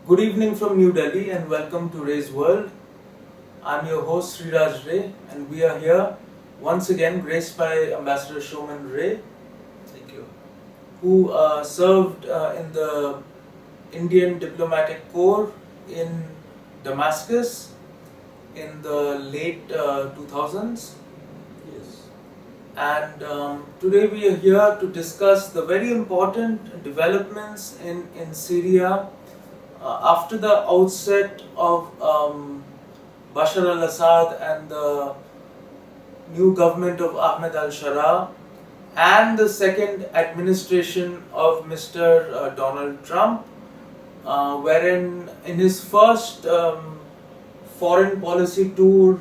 Good evening from New Delhi and welcome to Ray's World. I'm your host Sriraj Ray and we are here once again graced by Ambassador Showman Ray. Thank you. Who served in the Indian Diplomatic Corps in Damascus in the late 2000s. Yes. And today we are here to discuss the very important developments in Syria after the outset of Bashar al-Assad and the new government of Ahmed al-Sharaa and the second administration of Mr. Donald Trump, wherein in his first foreign policy tour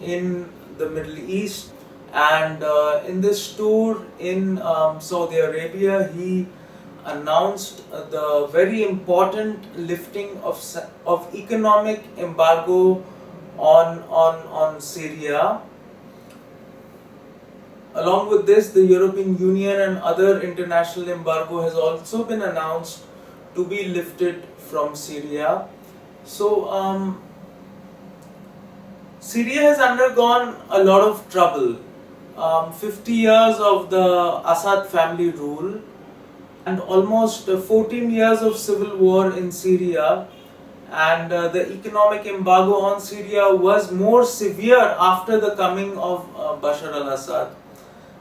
in the Middle East and in this tour in Saudi Arabia, he announced the very important lifting of economic embargo on Syria. Along with this, the European Union and other international embargo has also been announced to be lifted from Syria. So, Syria has undergone a lot of trouble. 50 years of the Assad family rule and almost 14 years of civil war in Syria, and the economic embargo on Syria was more severe after the coming of Bashar al-Assad.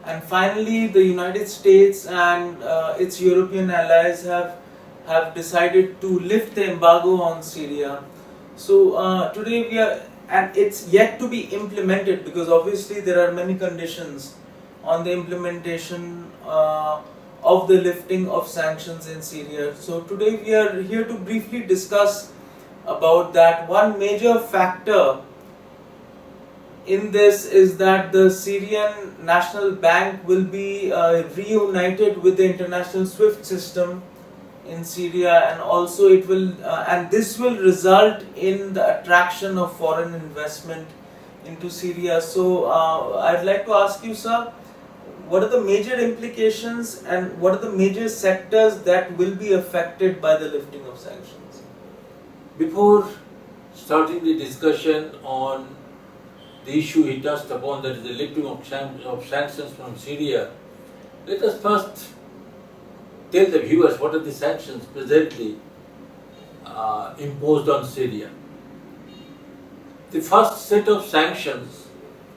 And finally, the United States and its European allies have decided to lift the embargo on Syria. So today we are, and it's yet to be implemented because obviously there are many conditions on the implementation of the lifting of sanctions in Syria. So today we are here to briefly discuss about that. One major factor in this is that the Syrian National Bank will be reunited with the international SWIFT system in Syria, and also it will and this will result in the attraction of foreign investment into Syria. So I'd like to ask you, sir, what are the major implications and what are the major sectors that will be affected by the lifting of sanctions? Before starting the discussion on the issue he touched upon, that is the lifting of sanctions from Syria, let us first tell the viewers what are the sanctions presently imposed on Syria. The first set of sanctions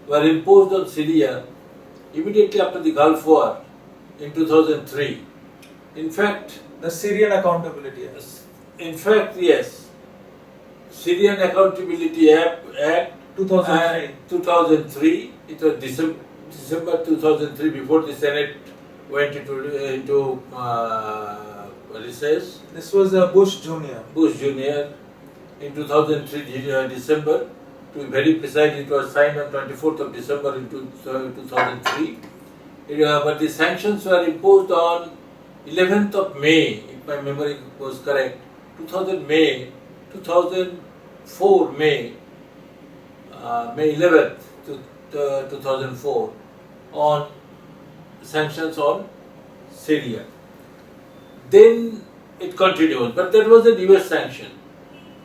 were imposed on Syria immediately after the Gulf War in 2003. In fact, the Syrian Accountability Act. In fact, yes. Syrian Accountability Act 2003. It was December 2003, before the Senate went into recess. This was Bush Jr. Bush Jr. in 2003 December. To be very precise, it was signed on 24th of December in 2003. But the sanctions were imposed on 11th of May, if my memory was correct, 2004 May 11th, 2004, on sanctions on Syria. Then it continued, but that was a US sanction.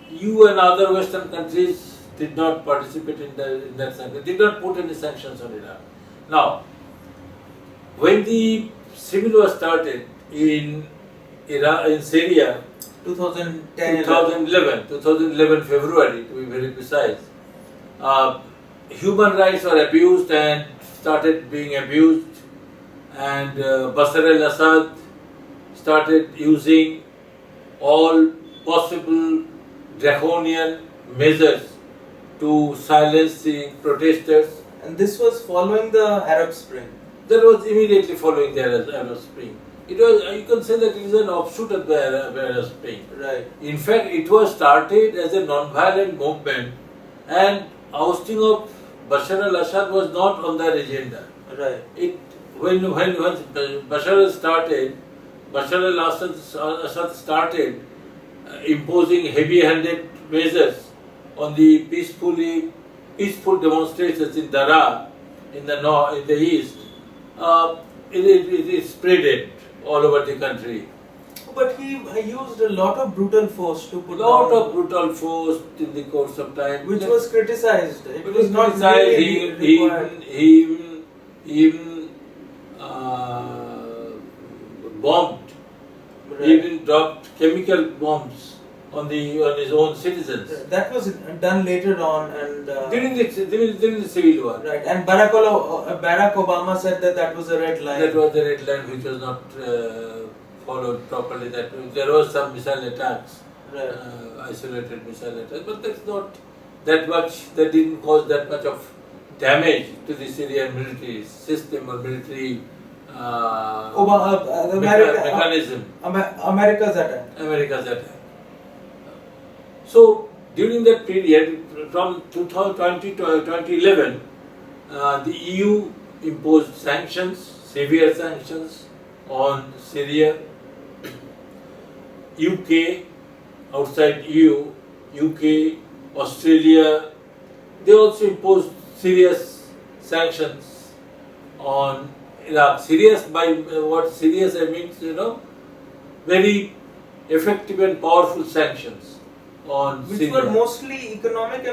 EU and other Western countries did not participate in that sanction, did not put any sanctions on Iran. Now, when the civil war started in Syria, 2011 February to be very precise, human rights were abused and started being abused, and Bashar al-Assad started using all possible draconian measures to silence the protesters. And this was following the Arab Spring. That was immediately following the Arab Spring. It was, you can say that it is an offshoot of the Arab Spring. Right. In fact, it was started as a non-violent movement, and ousting of Bashar al-Assad was not on their agenda. Right. When Bashar al-Assad started imposing heavy-handed measures on the peaceful demonstrations in Daraa, in the east, it spreaded all over the country. but he used a lot of brutal force to put Lot down, of brutal force in the course of time. which was criticized. It But was not criticized, really required. he even bombed, he Right. even dropped chemical bombs on his own citizens That was done later on, and during the civil war. right. And Barack Obama said that that was a red line. That was the red line which was not followed properly. That there was some missile attacks, Right. isolated missile attacks, but that's not that much. That didn't cause that much of damage to the Syrian military system or military mechanism. America's attack. America's attack. So during that period, from 2020 to 2011, the EU imposed sanctions, severe sanctions on Syria. UK, outside EU, UK, Australia, they also imposed serious sanctions on Iraq. Serious by what serious I mean, very effective and powerful sanctions on Which Syria. were mostly economic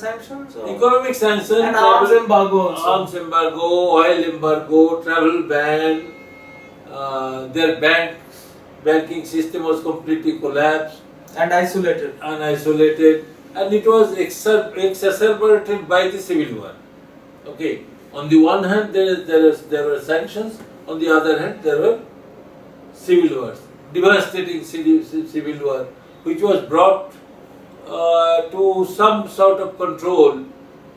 sanctions? Or? Economic sanctions, And arms embargo also. arms embargo, oil embargo, travel ban. Their banking system was completely collapsed And isolated. and isolated, and it was exacerbated by the civil war. Okay. On the one hand, there were sanctions. On the other hand, there were civil wars, devastating civil war, which was brought to some sort of control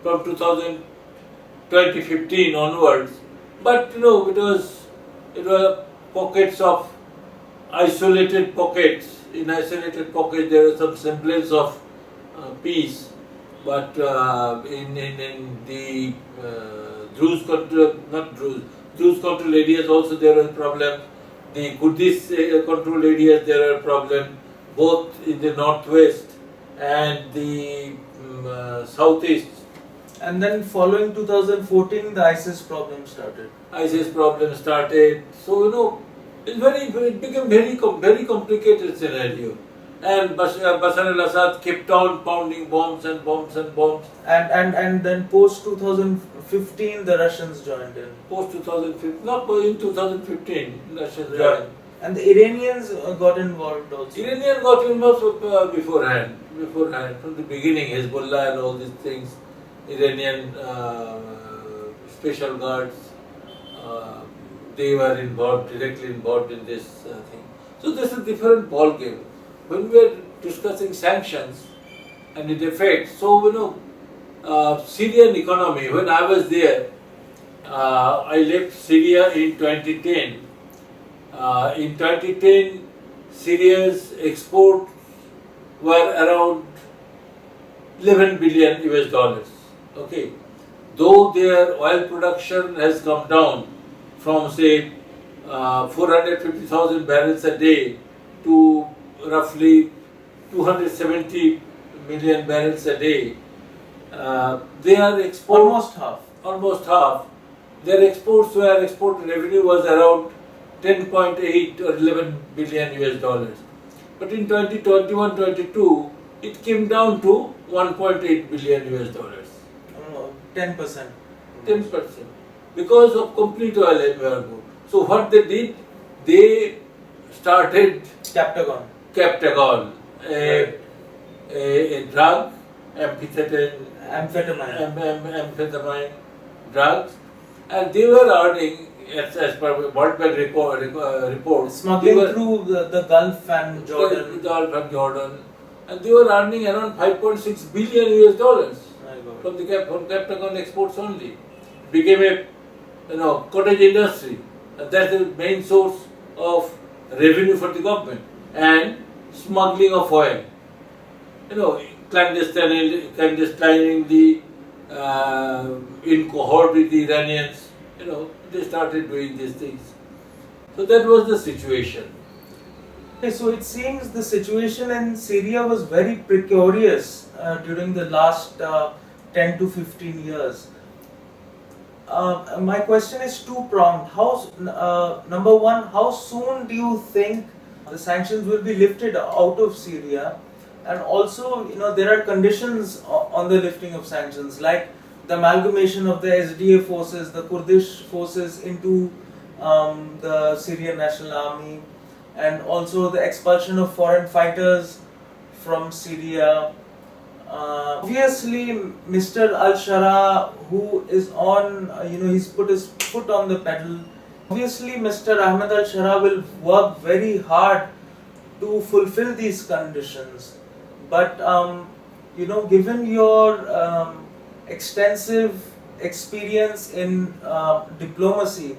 from 2015 onwards. But it were pockets of isolated pockets. In isolated pockets, there was some semblance of peace. But in the Druze control areas also there were problems. The Kurdish control areas there were problems, both in the northwest and the southeast. And then following 2014, the ISIS problem started. ISIS problem started. So it became very complicated scenario. And Bashar al-Assad kept on pounding bombs and bombs and bombs. And then post 2015, the Russians joined in. Post 2015, not in 2015, Russians Right. joined. And the Iranians got involved also. Iranian got involved beforehand, from the beginning, Hezbollah and all these things, Iranian special guards, they were directly involved in this thing. So this is a different ball game. When we are discussing sanctions and its effects, so Syrian economy, when I was there, I left Syria in 2010. In 2010, Syria's exports were around 11 billion US dollars. Okay, though their oil production has come down from say 450,000 barrels a day to roughly 270 million barrels a day. Their export Almost half. Their export revenue was around 10.8 or 11 billion US dollars. But in 2021-22, it came down to 1.8 billion US dollars. 10%. 10%. Because of complete oil embargo. So what they did, they started Captagon, a drug, amphetamine drugs, and they were earning, as per World Bank report, Smuggling through the Gulf and Jordan. And they were earning around 5.6 billion US dollars from Captagon exports only. Became a cottage industry, and that's the main source of revenue for the government. And smuggling of oil, clandestinely in cohort with the Iranians, they started doing these things. So that was the situation. Okay, so it seems the situation in Syria was very precarious during the last 10 to 15 years. My question is two-pronged. Number one, how soon do you think the sanctions will be lifted out of Syria, and also there are conditions on the lifting of sanctions, like the amalgamation of the SDA forces, the Kurdish forces into the Syrian National Army, and also the expulsion of foreign fighters from Syria. Obviously, Mr. Al-Shara, who is on, he's put his foot on the pedal. Obviously, Mr. Ahmed Al-Shara will work very hard to fulfill these conditions. But, given your extensive experience in diplomacy,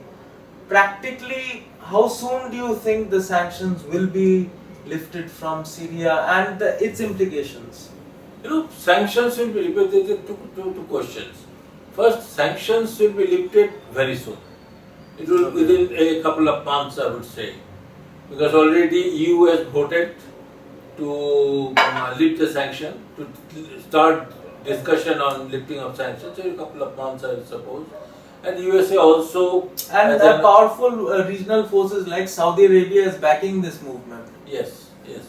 practically, how soon do you think the sanctions will be lifted from Syria and its implications? Sanctions will be lifted. There are two questions. First, sanctions will be lifted very soon. It will within a couple of months, I would say, because already EU has voted to lift the sanction, to start discussion on lifting of sanctions. So, a couple of months, I suppose. And the USA also. And powerful regional forces like Saudi Arabia is backing this movement. Yes, yes.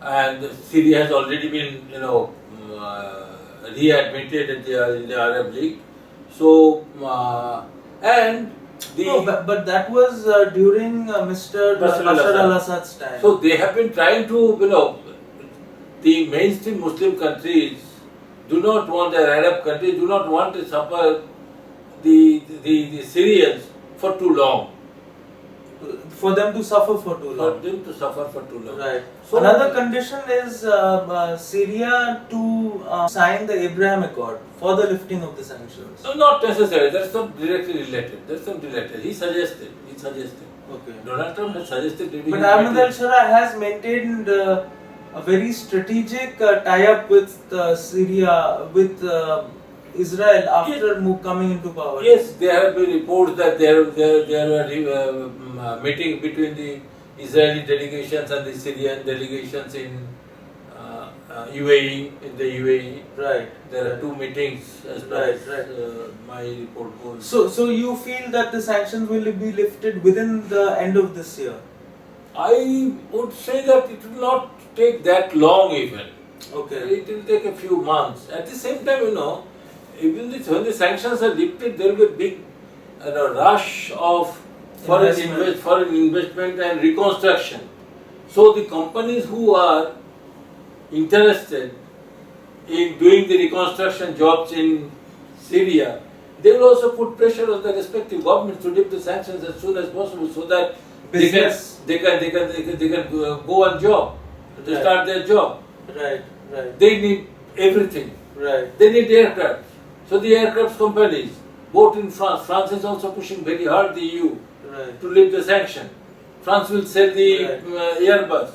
And Syria has already been, readmitted in the Arab League. So, but that was during Mr. Bashar al-Assad's time. So they have been trying to, the mainstream Muslim countries do not want, their Arab countries do not want to suffer the Syrians for too long. For them to suffer for too long. For them to suffer for too long. Right. So another condition is Syria to sign the Abraham Accord for the lifting of the sanctions. No, not necessarily. That's not directly related. That's not related. He suggested. Okay. Donald Trump has suggested. But Ahmed Al-Shara has maintained a very strategic tie-up with Syria, with Israel after coming into power. Yes, there have been reports that there were meetings between the Israeli delegations and the Syrian delegations in UAE, in the UAE. Right. There are two meetings as far as my report goes. So you feel that the sanctions will be lifted within the end of this year? I would say that it will not take that long even. Okay. It will take a few months. At the same time, even when the sanctions are lifted, there will be a big rush of foreign investment and reconstruction. So the companies who are interested in doing the reconstruction jobs in Syria, they will also put pressure on the respective governments to lift the sanctions as soon as possible, so that they can go on job, to start their job. Right. They need everything. Right. They need aircraft. So the aircraft companies, both in France is also pushing very hard the EU to lift the sanction. France will sell the Airbus.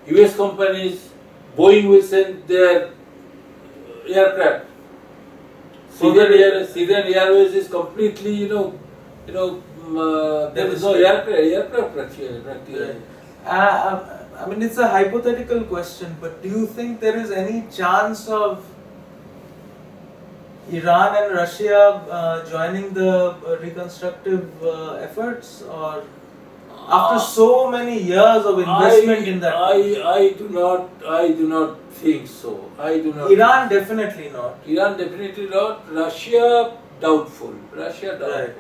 US companies, Boeing will send their aircraft. Syrian Airways is completely, there is no aircraft practically. I mean, it's a hypothetical question, but do you think there is any chance of Iran and Russia joining the reconstructive efforts, or after so many years of investment in that? I do not think so. Iran definitely not. Iran definitely not. Russia doubtful. Right.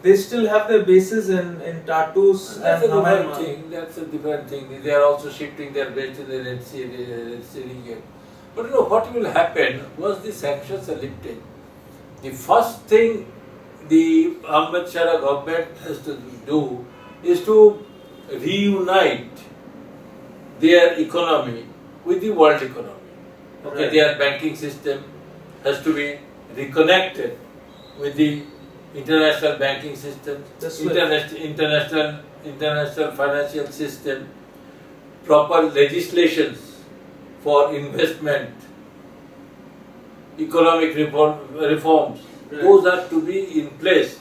They still have their bases in Tartus That's and a different Hammam. thing. That's a different thing. They are also shifting their base to the Red Sea region. But what will happen once the sanctions are lifted? The first thing the Ahmed Shara government has to do is to reunite their economy with the world economy. Okay, their banking system has to be reconnected with the international banking system, international financial system, proper legislations for investment, economic reforms. Those are to be in place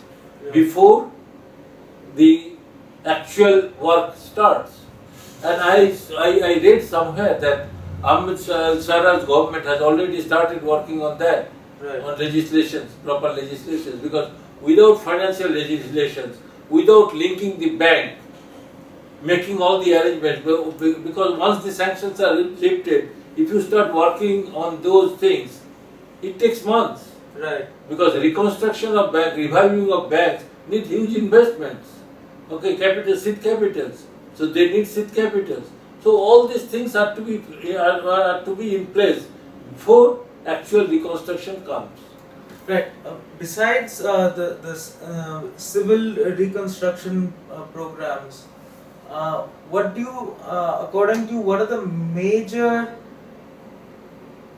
before the actual work starts. And I read somewhere that Ahmed Shara's government has already started working on that, on legislations, proper legislations, because without financial legislations, without linking the bank making all the arrangements, because once the sanctions are lifted, if you start working on those things, it takes months. Right. Because reconstruction of bank, reviving of banks need huge investments. Okay, seed capitals. So they need seed capitals. So all these things are to be in place before actual reconstruction comes. Right. Besides the civil reconstruction programs, what do you, according to you, what are the major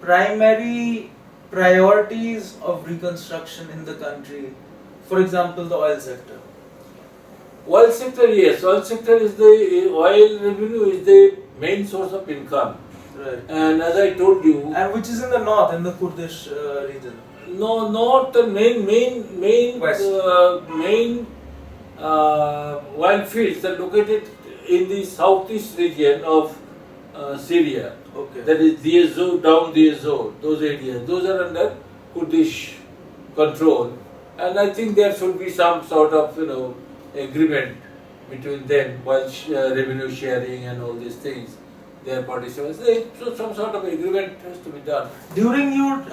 primary priorities of reconstruction in the country? For example, the oil sector. Oil sector, yes. Oil sector is the oil revenue is the main source of income. Right. And as I told you, And which is in the north, in the Kurdish region. no, not the main West. main oil fields are located in the southeast region of Syria. Okay. That is Diazo, down Diazo, those areas. Those are under Kurdish control, and I think there should be some sort of agreement between them while revenue sharing and all these things. Their participants. So some sort of agreement has to be done. During your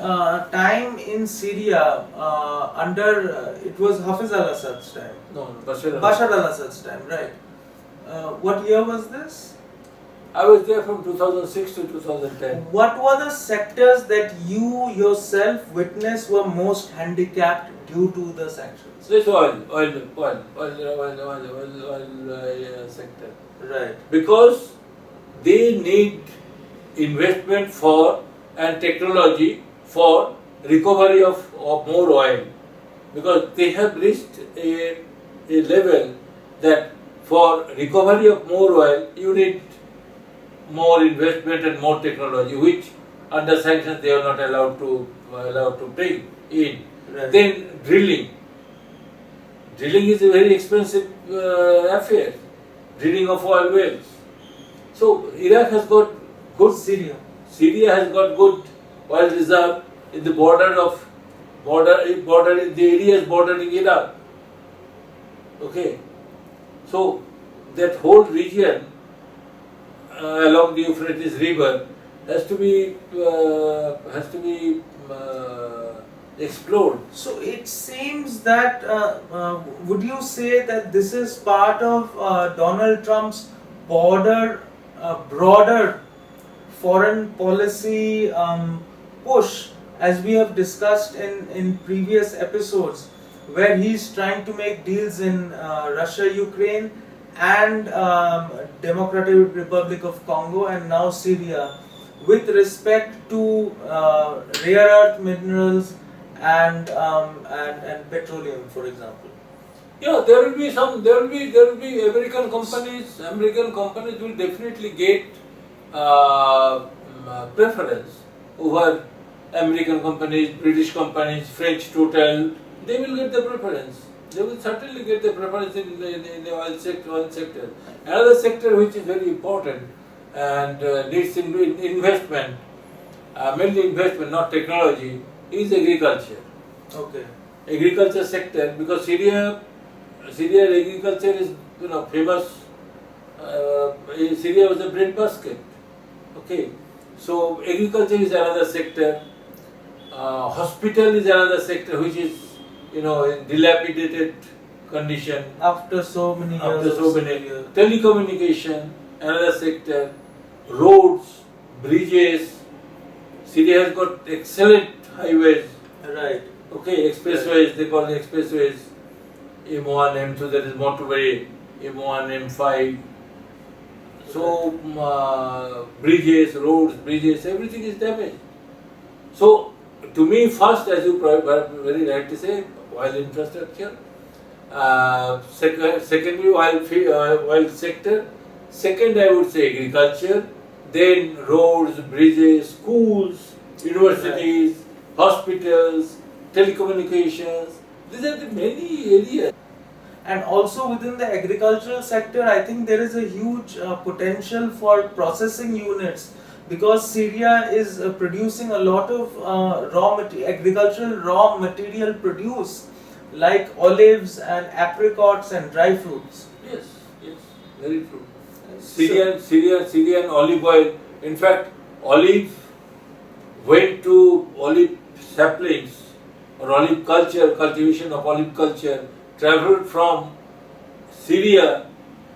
time in Syria, under it was Hafiz al-Assad's time. No, Bashar al-Assad's time, right? What year was this? I was there from 2006 to 2010. What were the sectors that you yourself witnessed were most handicapped due to the sanctions? This oil sector. Right. Because they need investment for and technology for recovery of more oil. Because they have reached a level that for recovery of more oil, you need more investment and more technology, which under sanctions they are not allowed to bring in. Right. Then drilling. Drilling is a very expensive affair. Drilling of oil wells. So Iraq has got good. Syria has got good oil reserve in the in the areas bordering Iraq. Okay. So that whole region along the Euphrates River has to be explored. So it seems that would you say that this is part of Donald Trump's broader foreign policy push, as we have discussed in previous episodes, where he's trying to make deals in Russia, Ukraine, and Democratic Republic of Congo, and now Syria, with respect to rare earth minerals and petroleum, for example. Yeah, there will be American companies. American companies will definitely get preference over American companies, British companies, French Total. They will get the preference. They will certainly get the preference in the oil sector. Another sector which is very important and needs investment, mainly investment, not technology, is agriculture. Okay. Agriculture sector, because Syria agriculture is famous. Syria was a breadbasket. Okay, so agriculture is another sector. Hospital is another sector which is in dilapidated condition. After so many years. Telecommunication, another sector. Roads, bridges. Syria has got excellent highways. Right. Okay, expressways, they call it expressways. M1, M2, there is motorway, M1, M5. So, bridges, roads, everything is damaged. So, to me, first, as you very rightly say, oil infrastructure. Secondly, oil sector. Second, I would say agriculture. Then roads, bridges, schools, universities, hospitals, telecommunications. These are the many areas. And also within the agricultural sector, I think there is a huge potential for processing units, because Syria is producing a lot of agricultural raw material produce, like olives and apricots and dry fruits. Yes, very true. Syrian olive oil. In fact, olive went to olive saplings or olive culture, cultivation of olive culture, traveled from Syria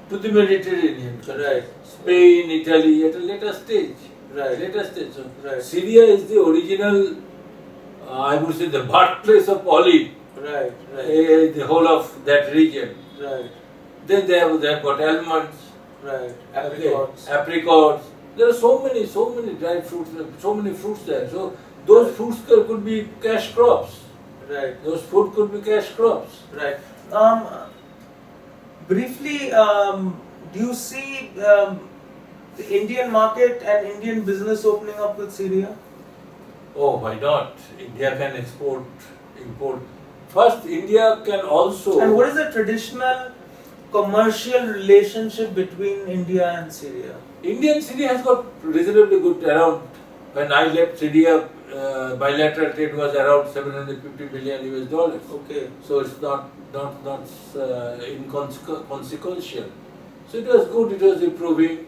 to the Mediterranean, Right. Spain, Italy at a later stage. Right. Later stage. So Right. Syria is the original, I would say, the birthplace of olive, Right. Right. the whole of that region. Right. Then they have got almonds, Right. okay, Apricots. apricots. There are so many dry fruits, so many fruits there. So those fruits could be cash crops. Right. Those food could be cash crops. Right. Briefly, do you see the Indian market and Indian business opening up with Syria? Oh, why not? India can import. First, India can also. And what is the traditional commercial relationship between India and Syria? India and Syria has got reasonably good around. When I left Syria, bilateral trade was around 750 billion US dollars. Okay. So it's not inconsequential. So it was good. It was improving,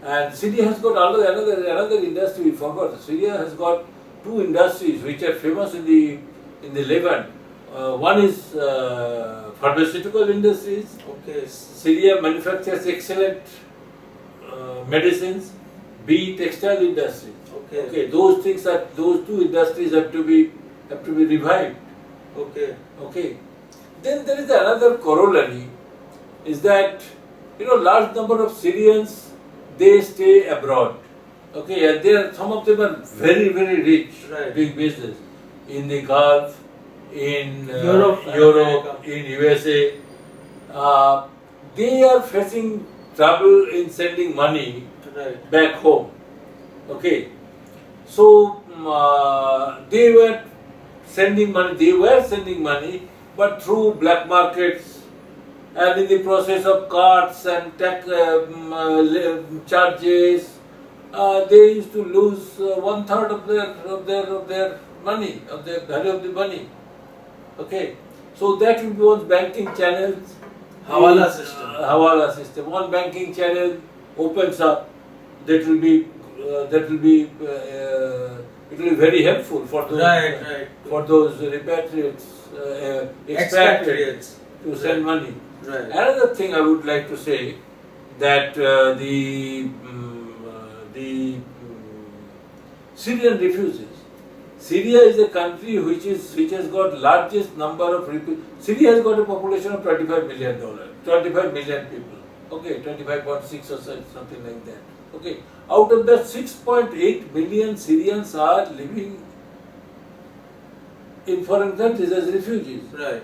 and Syria has got another industry. We forgot. Syria has got two industries which are famous in the Levant. One is pharmaceutical industries. Okay. Syria manufactures excellent medicines. B, textile industry. Okay. Okay, those two industries have to be revived. Okay. Okay. Then there is another corollary, is that large number of Syrians, they stay abroad. Okay, and some of them are very rich, Right. doing business in the Gulf, in Europe, Europe, in USA. They are facing trouble in sending money Right. back home. Okay, so they were sending money, but through black markets, and in the process of carts and tax charges, they used to lose 1/3 of their money, of their value of the money. Okay, so that will be one's banking channels. Hawala system. Hawala system. One banking channel opens up. It will be very helpful for those for those repatriates, expatriates to send money. Right. Another thing I would like to say, that the Syrian refugees. Syria is a country which has got largest number of refugees. Syria has got a population of $25 million, 25 million people. Okay, 25.6 or something like that. Okay, out of that 6.8 million Syrians are living in foreign countries as refugees. Right.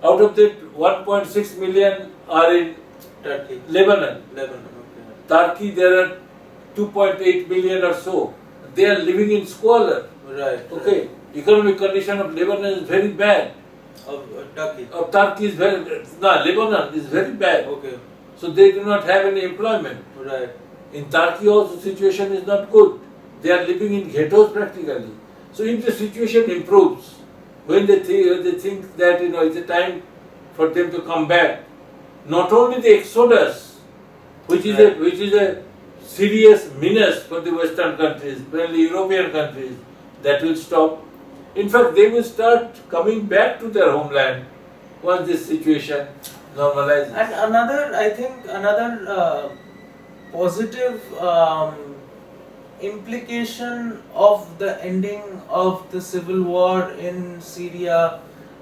Out of that 1.6 million are in Turkey. Lebanon. Lebanon. Okay. Turkey, there are 2.8 million or so. They are living in squalor. Right. Okay, economic condition of Lebanon is very bad. Of Turkey. Of Turkey is Lebanon is very bad. Okay. So they do not have any employment. Right. In Turkey also situation is not good. They are living in ghettos practically. So if the situation improves, when they think that it's a time for them to come back, not only the exodus, which is a serious menace for the Western countries, mainly European countries, that will stop. In fact, they will start coming back to their homeland once this situation normalizes. And another positive implication of the ending of the civil war in Syria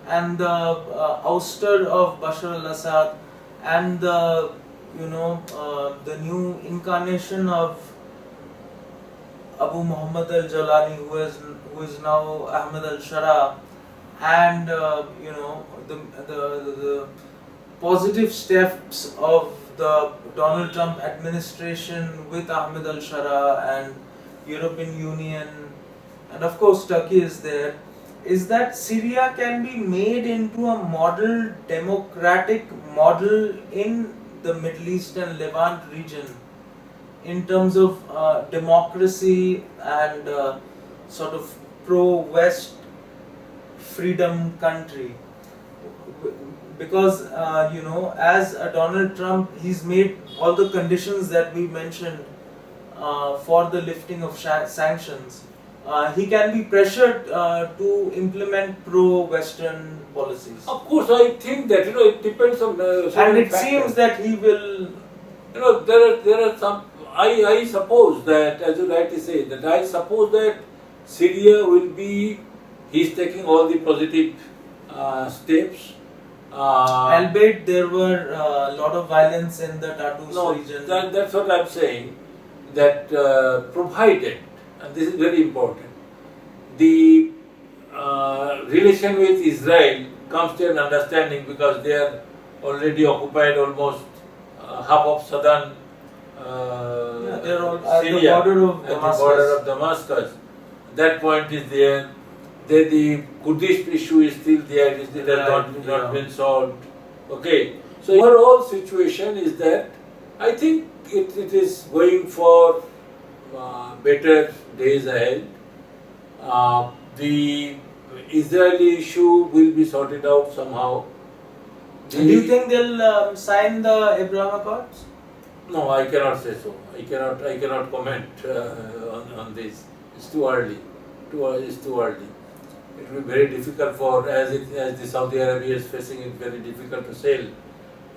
and the ouster of Bashar al-Assad and the the new incarnation of Abu Muhammad al-Jalani, who is now Ahmed al-Shara, and the positive steps of the Donald Trump administration with Ahmed al-Shara and European Union, and of course Turkey is there, is that Syria can be made into a model, democratic model in the Middle East and Levant region in terms of democracy and sort of pro-West freedom country. because as Donald Trump, he's made all the conditions that we mentioned for the lifting of sanctions. He can be pressured to implement pro-Western policies, Of course, I think that it depends on and several it factors. seems that he will. There are some. I suppose that, as you rightly say, that I suppose that Syria will be. He's taking all the positive steps. Albeit there were a lot of violence in the Tartus No, region. that's what I'm saying. That provided, and this is very important, the relation with Israel comes to an understanding, because they are already occupied almost half of southern They are all at the Syria, border of at the Damascus. border of Damascus. That point is there. Then the Kurdish issue is still there. It has not been solved. Okay. So overall situation is that I think it is going for better days ahead. The Israeli issue will be sorted out somehow. Do you think they'll sign the Abraham Accords? No, I cannot say so. I cannot comment on this. It's too early. It's too early. It will be very difficult for, as the Saudi Arabia is facing it, very difficult to sail.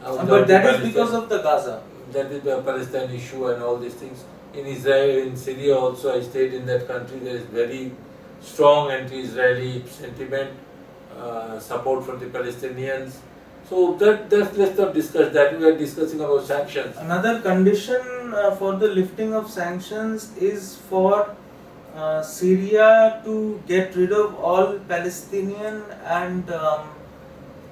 But that is because of the Gaza. That is the Palestine issue and all these things. In Israel, in Syria also, I stayed in that country. There is very strong anti-Israeli sentiment, support for the Palestinians. So let's not discuss that. We are discussing about sanctions. Another condition for the lifting of sanctions is for Syria to get rid of all Palestinian and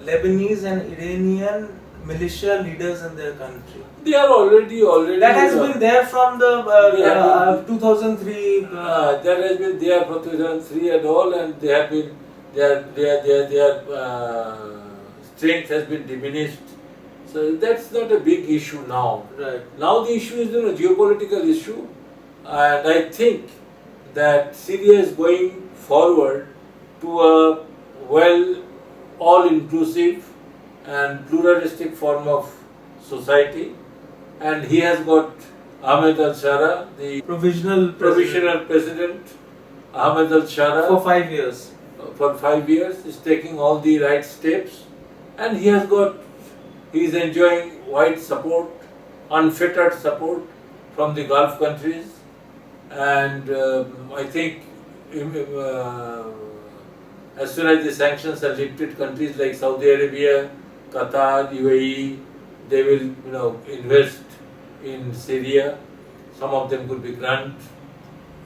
Lebanese and Iranian militia leaders in their country. They are already. That has been there from the 2003. That has been there from 2003 and all, and they have been their strength has been diminished. So that's not a big issue now. Right. Now the issue is a geopolitical issue, and I think that Syria is going forward to a all-inclusive and pluralistic form of society, and he has got Ahmed al-Shara, the Provisional president, Ahmed al-Shara, for 5 years. For 5 years, is taking all the right steps, and he is enjoying wide support, unfettered support from the Gulf countries, and I think as soon as the sanctions are lifted, countries like Saudi Arabia, Qatar, UAE, they will invest in Syria. Some of them could be grant.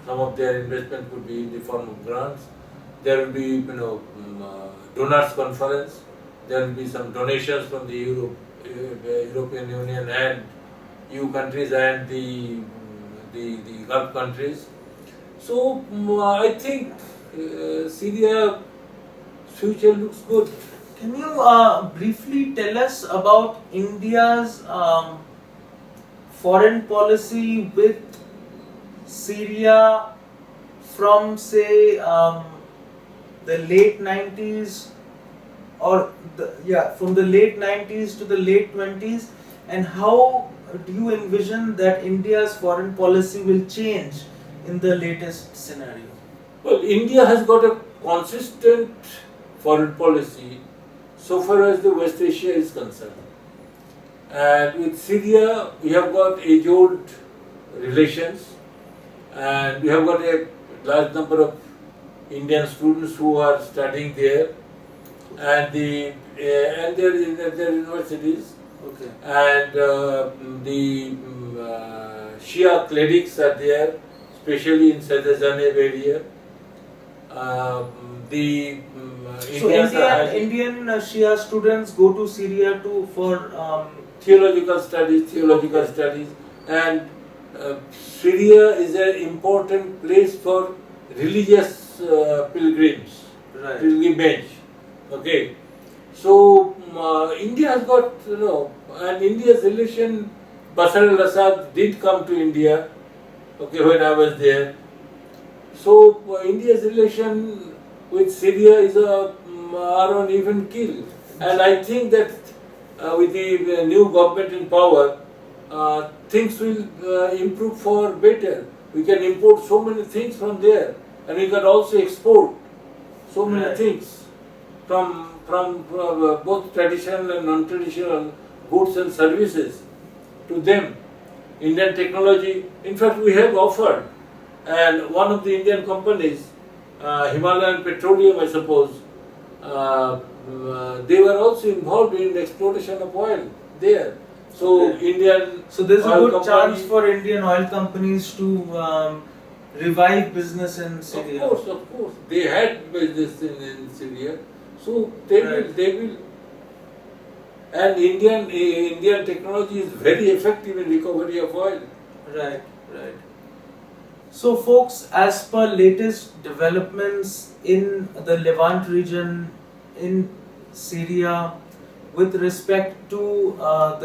Some of their investment could be in the form of grants. There will be donors conference. There will be some donations from the European Union and EU countries and the Gulf countries. So I think Syria future looks good. Can you briefly tell us about India's foreign policy with Syria from, say, the late 90s from the late 90s to the late 20s, and how do you envision that India's foreign policy will change in the latest scenario? Well, India has got a consistent foreign policy so far as the West Asia is concerned. And with Syria, we have got age-old relations, and we have got a large number of Indian students who are studying there, and their universities. Okay. And the Shia clerics are there, especially in Sadezaneb area. So Indian Shia students go to Syria for theological studies, and Syria is an important place for religious pilgrims, right. pilgrimage. Okay, so India has got and India's relation. Bashar al-Assad did come to India. Okay, when I was there. So India's relation with Syria is are on even keel. And I think that with the new government in power, things will improve for better. We can import so many things from there, and we can also export so many Right. things from both traditional and non-traditional goods and services to them. Indian technology, in fact, we have offered, and one of the Indian companies, Himalayan Petroleum, I suppose, they were also involved in the exploration of oil there. So Okay. Indian So there's a oil good company, chance for Indian oil companies to revive business in Syria. of course, they had business in Syria, so they Right. will, and Indian technology is very effective in recovery of oil. Right, right. So, folks, as per latest developments in the Levant region in Syria, with respect to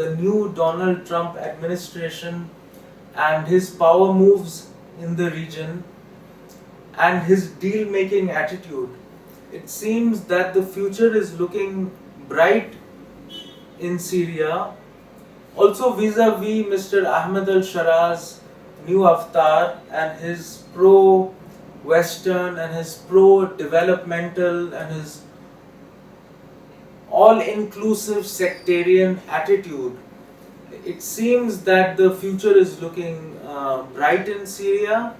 the new Donald Trump administration and his power moves in the region and his deal making attitude, it seems that the future is looking bright in Syria. Also, vis-a-vis Mr. Ahmed al-Sharaz new avatar and his pro-Western and his pro-developmental and his all-inclusive sectarian attitude, it seems that the future is looking bright in Syria.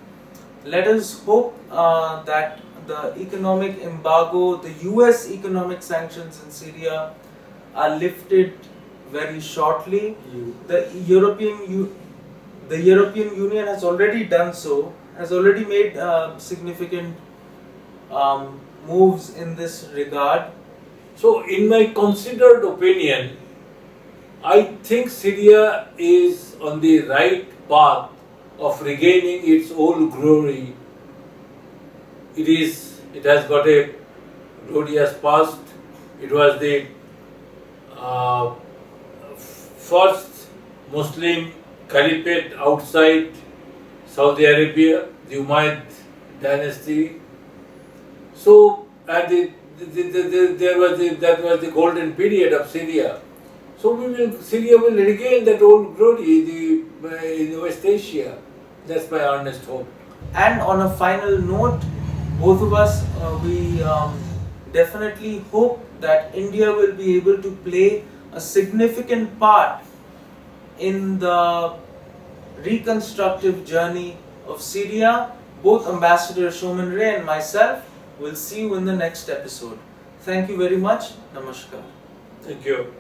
Let us hope that the economic embargo, the US economic sanctions in Syria are lifted very shortly. The the European Union has already done so, has already made significant moves in this regard. So, in my considered opinion, I think Syria is on the right path of regaining its old glory. It has got a glorious past. It was the uh, first Muslim caliphate outside Saudi Arabia, the Umayyad dynasty. So, and that was the golden period of Syria. So Syria will regain that old glory in West Asia. That's my earnest hope. And on a final note, both of us, we definitely hope that India will be able to play a significant part in the reconstructive journey of Syria. Both Ambassador Shoman Ray and myself will see you in the next episode. Thank you very much. Namaskar. Thank you.